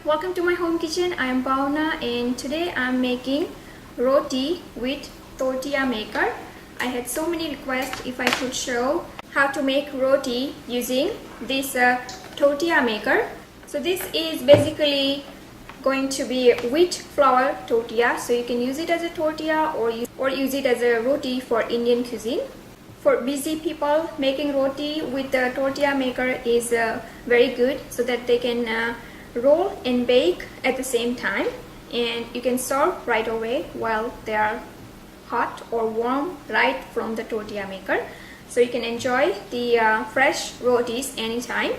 welcome to my home kitchen. I am Bhavna and today I am making roti with tortilla maker. I had so many requests if I could show how to make roti using this tortilla maker. So this is basically going to be wheat flour tortilla, so you can use it as a tortilla or use it as a roti for Indian cuisine. For busy people, making roti with the tortilla maker is very good so that they can roll and bake at the same time, and you can serve right away while they are hot or warm right from the tortilla maker, so you can enjoy the fresh rotis anytime.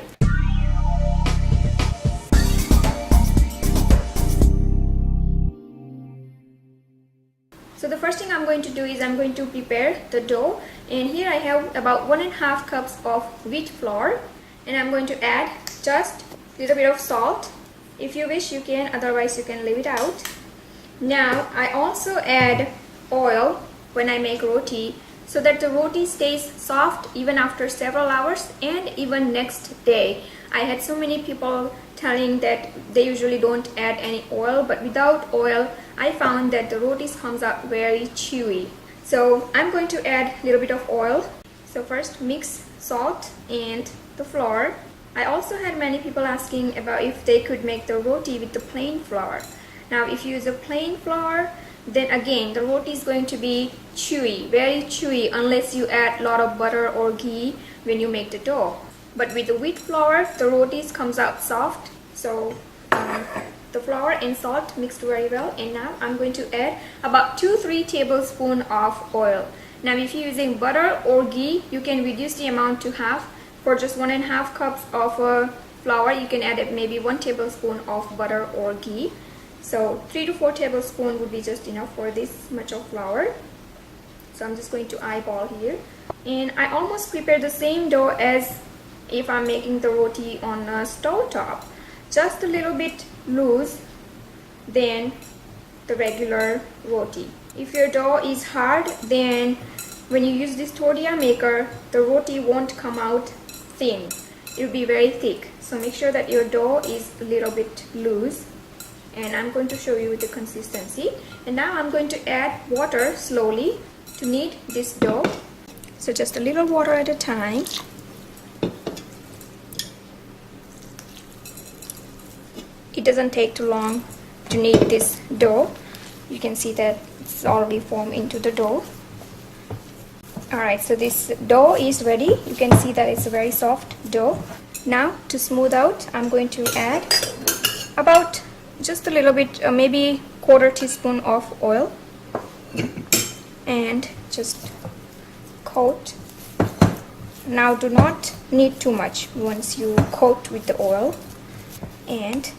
So the first thing I'm going to do is I'm going to prepare the dough, and here I have about 1.5 cups of wheat flour, and I'm going to add just a little bit of salt. If you wish you can, otherwise you can leave it out. Now I also add oil when I make roti so that the roti stays soft even after several hours and even next day. I had so many people telling that they usually don't add any oil, but without oil I found that the rotis comes out very chewy. So I'm going to add a little bit of oil. So first mix salt and the flour. I also had many people asking about if they could make the roti with the plain flour. Now if you use a plain flour, then again the roti is going to be chewy, very chewy, unless you add a lot of butter or ghee when you make the dough. But with the wheat flour, the rotis comes out soft. So the flour and salt mixed very well, and now I'm going to add about 2-3 tablespoons of oil. Now if you're using butter or ghee, you can reduce the amount to half. For just 1.5 cups of flour, you can add maybe 1 tablespoon of butter or ghee. So 3 to 4 tablespoons would be just enough for this much of flour. So I'm just going to eyeball here, and I almost prepare the same dough as if I'm making the roti on a stove top, just a little bit loose than the regular roti. If your dough is hard, then when you use this tortilla maker, the roti won't come out thin. It will be very thick. So make sure that your dough is a little bit loose, and I'm going to show you the consistency. And now I'm going to add water slowly to knead this dough. So just a little water at a time. It doesn't take too long to knead this dough. You can see that it's already formed into the dough. Alright, so this dough is ready. You can see that it's a very soft dough. Now to smooth out, I'm going to add about just a little bit, maybe 1/4 teaspoon of oil, and just coat. Now do not knead too much once you coat with the oil, and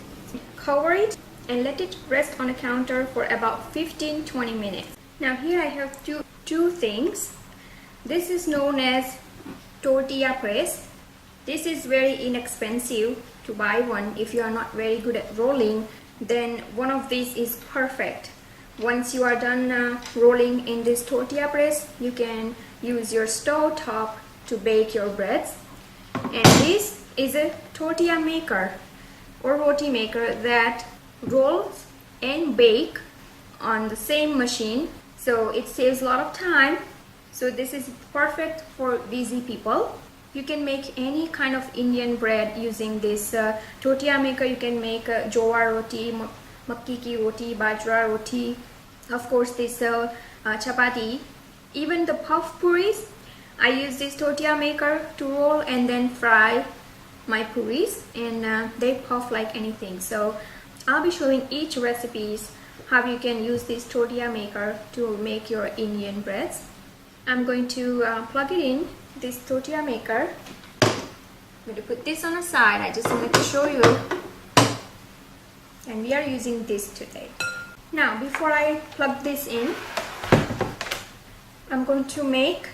cover it and let it rest on a counter for about 15-20 minutes. Now here I have two things. This is known as tortilla press. This is very inexpensive to buy one. If you are not very good at rolling, then one of these is perfect. Once you are done rolling in this tortilla press, you can use your stove top to bake your breads. And this is a tortilla maker or roti maker that rolls and bake on the same machine, so it saves a lot of time. So this is perfect for busy people. You can make any kind of Indian bread using this tortilla maker. You can make jowar roti, makki ki roti, bajra roti, of course this chapati, even the puff puris. I use this tortilla maker to roll and then fry my puris, and they puff like anything. So I'll be showing each recipes how you can use this tortilla maker to make your Indian breads. I'm going to plug it in this tortilla maker. I'm going to put this on the side. I just wanted to show you, and we are using this today. Now before I plug this in, I'm going to make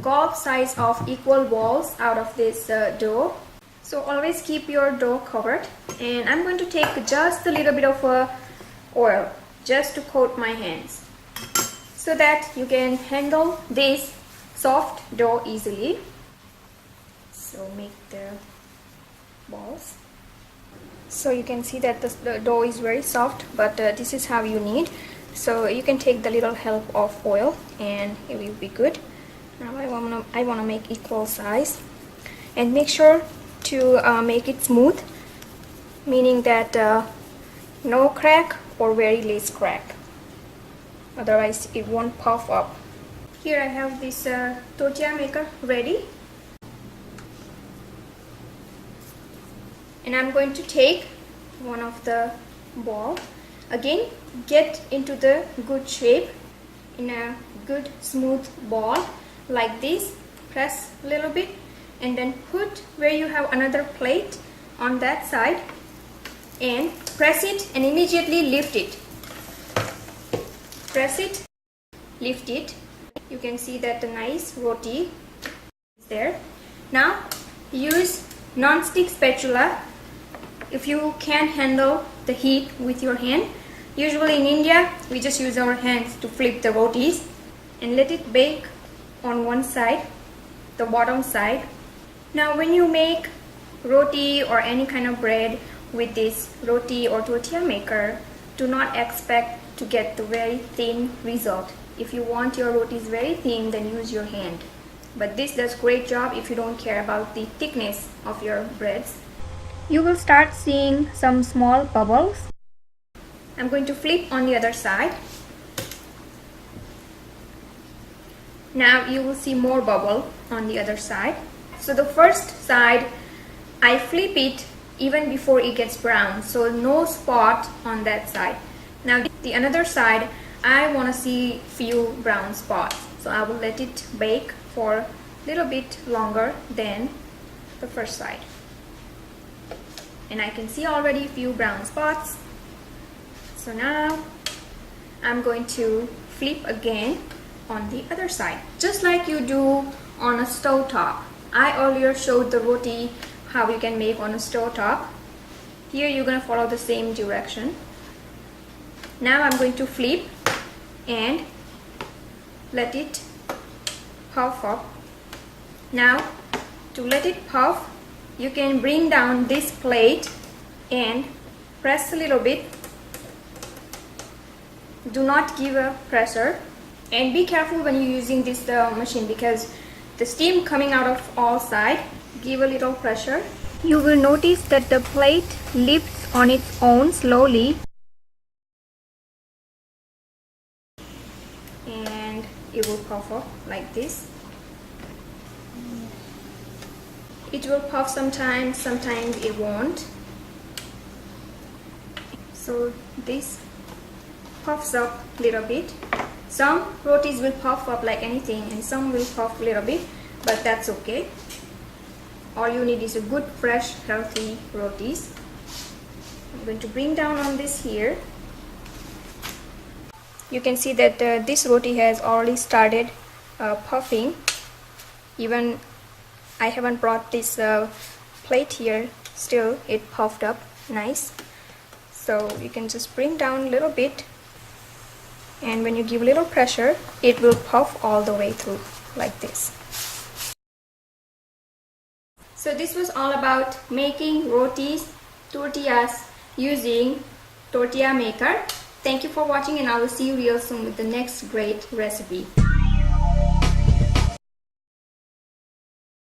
golf size of equal balls out of this dough. So always keep your dough covered, and I'm going to take just a little bit of oil just to coat my hands so that you can handle this soft dough easily. So make the balls. So you can see that the dough is very soft, but this is how you need. So you can take the little help of oil and it will be good. Now I wanna make equal size, and make sure to make it smooth, meaning that no crack or very less crack, otherwise it won't puff up. Here I have this tortilla maker ready, and I'm going to take one of the ball. Again, get into the good shape in a good smooth ball like this. Press a little bit and then put where you have another plate on that side and press it and immediately lift it. Press it, lift it. You can see that the nice roti is there. Now use non-stick spatula if you can't handle the heat with your hand. Usually in India we just use our hands to flip the rotis, and let it bake on one side, the bottom side. Now when you make roti or any kind of bread with this roti or tortilla maker, do not expect to get the very thin result. If you want your rotis very thin, then use your hand. But this does great job if you don't care about the thickness of your breads. You will start seeing some small bubbles. I'm going to flip on the other side. Now you will see more bubble on the other side. So the first side, I flip it even before it gets brown, so no spot on that side. Now the another side, I want to see few brown spots, so I will let it bake for a little bit longer than the first side. And I can see already few brown spots. So now I'm going to flip again on the other side, just like you do on a stove top. I earlier showed the roti how you can make on a stove top. Here you're going to follow the same direction. Now I'm going to flip and let it puff up. Now to let it puff, you can bring down this plate and press a little bit. Do not give a pressure, and be careful when you're using this machine, because the steam coming out of all sides. Give a little pressure. You will notice that the plate lifts on its own slowly, and it will puff up like this. It will puff sometimes, sometimes it won't. So this puffs up a little bit. Some rotis will puff up like anything, and some will puff a little bit, but that's okay. All you need is a good, fresh, healthy rotis. I'm going to bring down on this here. You can see that this roti has already started puffing. Even I haven't brought this plate here, still it puffed up nice. So you can just bring down a little bit, and when you give a little pressure, it will puff all the way through like this. So this was all about making rotis, tortillas using tortilla maker. Thank you for watching, and I will see you real soon with the next great recipe.